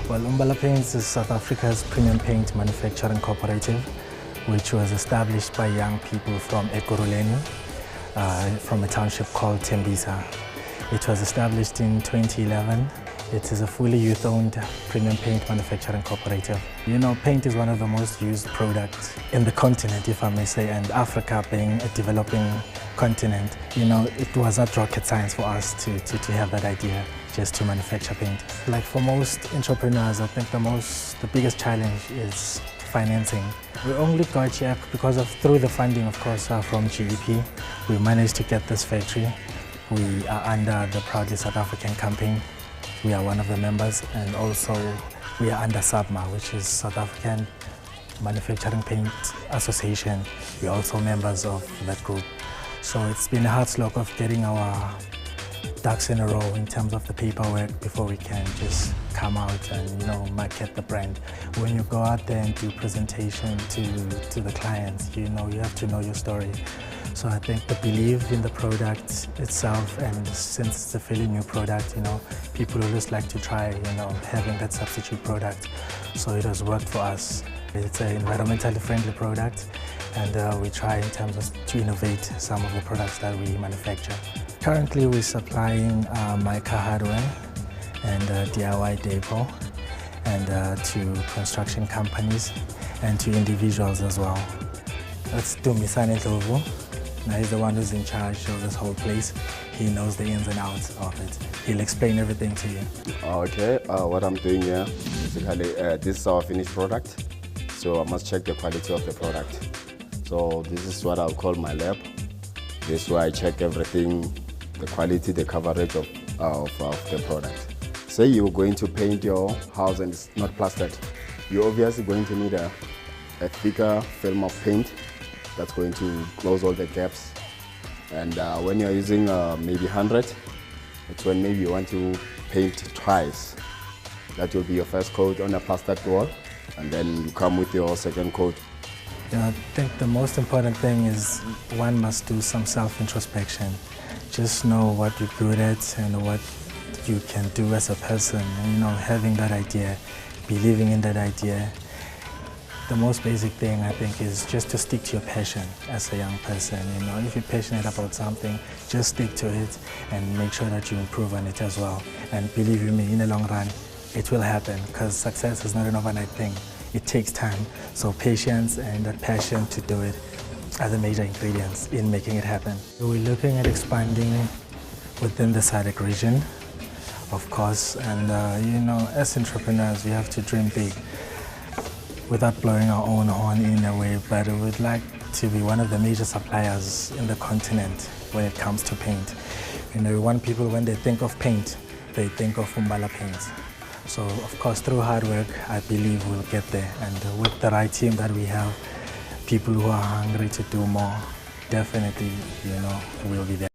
Well, Umbala Paints is South Africa's premium paint manufacturing cooperative, which was established by young people from Ekurhuleni, from a township called Tembisa. It was established in 2011. It is a fully youth-owned premium paint manufacturing cooperative. You know, paint is one of the most used products in the continent, if I may say, and Africa being a developing continent, you know, it was not rocket science for us to have that idea just to manufacture paint. Like for most entrepreneurs, I think the biggest challenge is financing. We only got here because through the funding, of course, from GEP. We managed to get this factory. We are under the Proudly South African campaign. We are one of the members, and also we are under SAPMA, which is South African Manufacturing Paint Association. We are also members of that group. So it's been a hard slog of getting our ducks in a row in terms of the paperwork before we can just come out and, you know, market the brand. When you go out there and do presentation to the clients, you know, you have to know your story. So I think the belief in the product itself, and since it's a fairly new product, you know, people always like to try, you know, having that substitute product. So it has worked for us. It's an environmentally friendly product, and we try in terms of to innovate some of the products that we manufacture. Currently we're supplying mica hardware and DIY depot, and to construction companies and to individuals as well. That's Dumisane Ndlovu. Now he's the one who's in charge of this whole place. He knows the ins and outs of it. He'll explain everything to you. Okay, what I'm doing here, basically, this is our finished product. So I must check the quality of the product. So this is what I'll call my lab. This is where I check everything, the quality, the coverage of the product. Say you're going to paint your house and it's not plastered. You're obviously going to need a thicker film of paint that's going to close all the gaps. And when you're using maybe 100, it's when maybe you want to paint twice. That will be your first coat on a plastered wall, and then you come with your second coat. You know, I think the most important thing is one must do some self-introspection. Just know what you're good at and what you can do as a person. And, you know, having that idea, believing in that idea. The most basic thing, I think, is just to stick to your passion as a young person. You know, if you're passionate about something, just stick to it and make sure that you improve on it as well. And believe you me, in the long run, it will happen, because success is not an overnight thing. It takes time. So patience and that passion to do it are the major ingredients in making it happen. We're looking at expanding within the SADC region, of course, and you know, as entrepreneurs, we have to dream big without blowing our own horn in a way, but we would like to be one of the major suppliers in the continent when it comes to paint. You know, we want people, when they think of paint, they think of Umbala paints. So, of course, through hard work, I believe we'll get there. And with the right team that we have, people who are hungry to do more, definitely, you know, we'll be there.